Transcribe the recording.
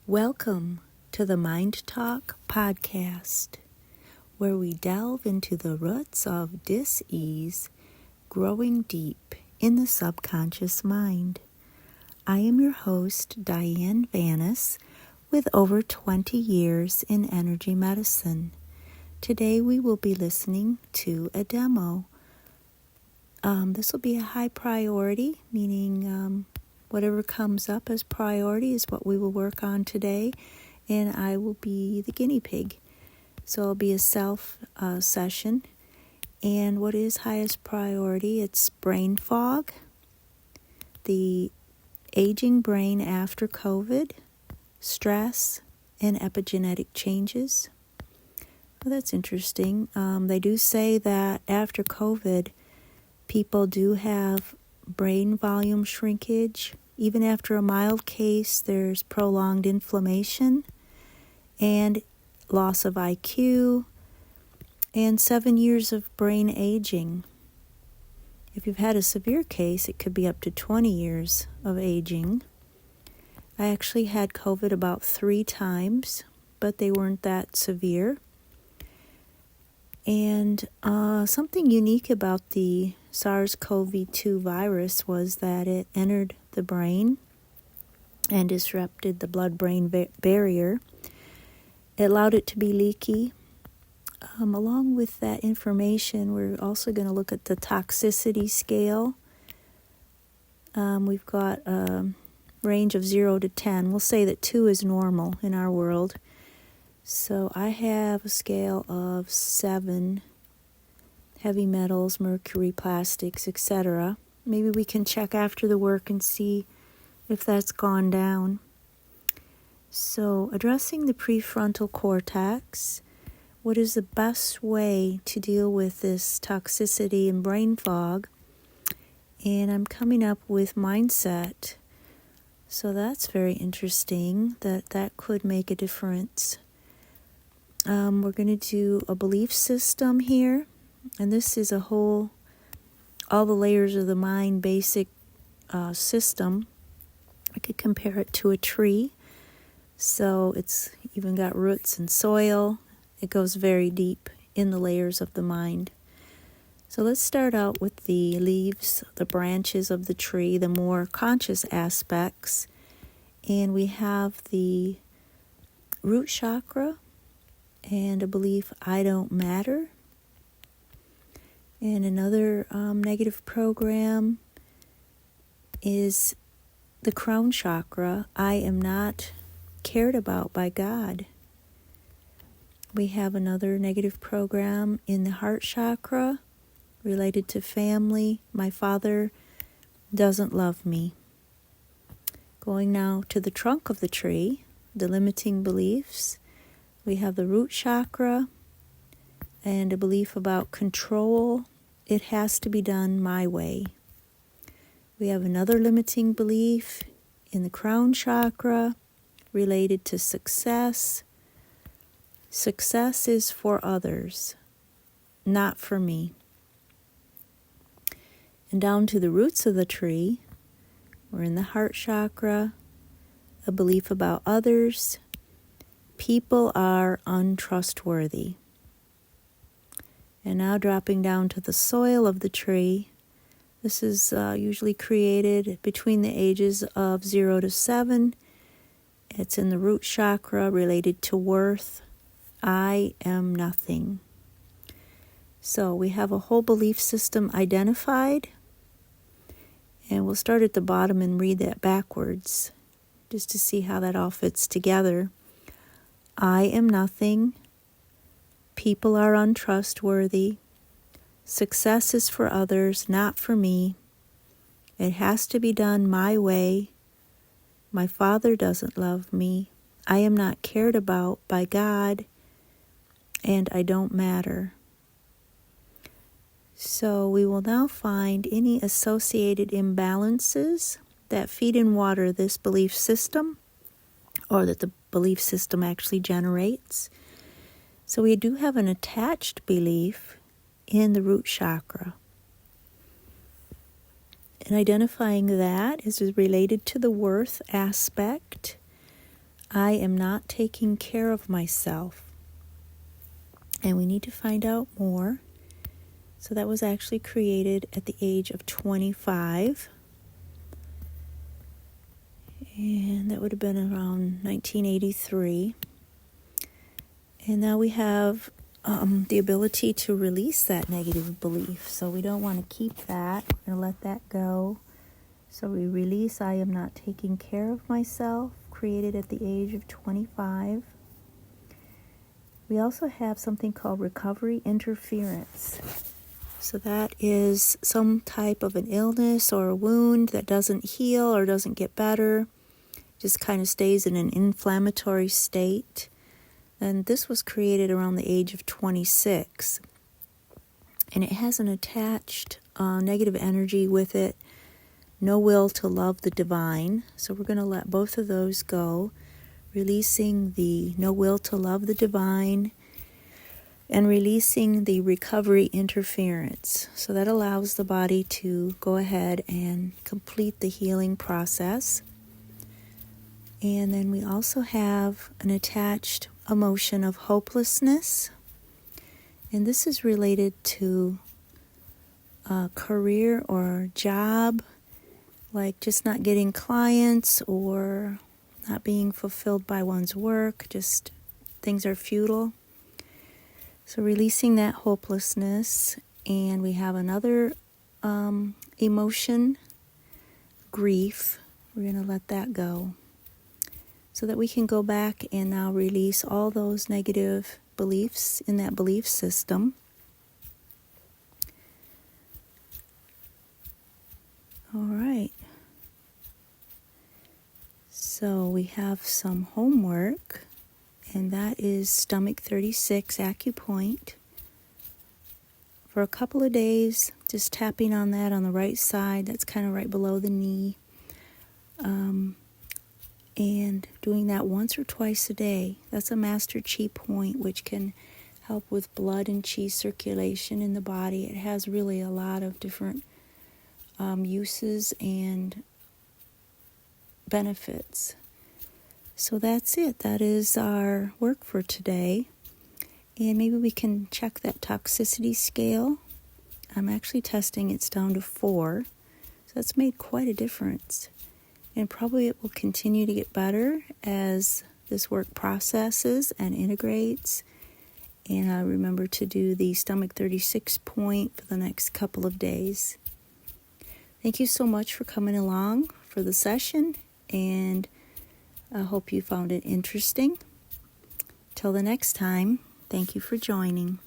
Welcome to the MindTalk podcast, where we delve into the roots of dis-ease growing deep in the subconscious mind. I am your host, Diane Vanas, with over 20 years in energy medicine. Today we will be listening to a demo. This will be a high priority, meaning whatever comes up as priority is what we will work on today, and I will be the guinea pig. So it'll be a self session. And what is highest priority? It's brain fog, the aging brain after COVID, stress, and epigenetic changes. Well, that's interesting. They do say that after COVID, people do have brain volume shrinkage. Even after a mild case, there's prolonged inflammation and loss of IQ and 7 years of brain aging. If you've had a severe case, it could be up to 20 years of aging. I actually had COVID about 3 times, but they weren't that severe. And something unique about the SARS-CoV-2 virus was that it entered the brain and disrupted the blood-brain barrier. It allowed it to be leaky. Along with that information, we're also going to look at the toxicity scale. We've got a range of 0 to 10. We'll say that 2 is normal in our world. So I have a scale of 7, heavy metals, mercury, plastics, etc. Maybe we can check after the work and see if that's gone down. So addressing the prefrontal cortex, what is the best way to deal with this toxicity and brain fog? And I'm coming up with mindset. So that's very interesting that could make a difference. We're going to do a belief system here, and this is all the layers of the mind basic system. I could compare it to a tree. So it's even got roots and soil. It goes very deep in the layers of the mind. So let's start out with the leaves, the branches of the tree, the more conscious aspects. And we have the root chakra and a belief, I don't matter. And another negative program is the crown chakra, I am not cared about by God. We have another negative program in the heart chakra related to family, my father doesn't love me. Going now to the trunk of the tree, the limiting beliefs. We have the root chakra and a belief about control. It has to be done my way. We have another limiting belief in the crown chakra related to success. Success is for others, not for me. And down to the roots of the tree, we're in the heart chakra, a belief about others. People are untrustworthy. And now dropping down to the soil of the tree. This is usually created between the ages of 0 to 7. It's in the root chakra related to worth. I am nothing. So we have a whole belief system identified. And we'll start at the bottom and read that backwards, just to see how that all fits together. I am nothing. People are untrustworthy. Success is for others, not for me. It has to be done my way. My father doesn't love me. I am not cared about by God, and I don't matter. So we will now find any associated imbalances that feed and water this belief system, or that the belief system actually generates. So we do have an attached belief in the root chakra. And identifying that is related to the worth aspect. I am not taking care of myself. And we need to find out more. So that was actually created at the age of 25. And that would have been around 1983. And now we have the ability to release that negative belief. So we don't want to keep that. We're going to let that go. So we release I am not taking care of myself, created at the age of 25. We also have something called recovery interference. So that is some type of an illness or a wound that doesn't heal or doesn't get better, just kind of stays in an inflammatory state. And this was created around the age of 26. And it has an attached negative energy with it, no will to love the divine. So we're going to let both of those go, releasing the no will to love the divine and releasing the recovery interference. So that allows the body to go ahead and complete the healing process. And then we also have an attached emotion of hopelessness. And this is related to a career or job, like just not getting clients or not being fulfilled by one's work, just things are futile. So releasing that hopelessness. And we have another emotion, grief. We're going to let that go so that we can go back and now release all those negative beliefs in that belief system. All right. So we have some homework, and that is stomach 36 acupoint. For a couple of days, just tapping on that on the right side, that's kind of right below the knee. And doing that once or twice a day. That's a master chi point, which can help with blood and chi circulation in the body. It has really a lot of different uses and benefits. So that's it. That is our work for today. And maybe we can check that toxicity scale. I'm actually testing it's down to 4. So that's made quite a difference. And probably it will continue to get better as this work processes and integrates. And I remember to do the stomach 36 point for the next couple of days. Thank you so much for coming along for the session, and I hope you found it interesting. Till the next time, thank you for joining.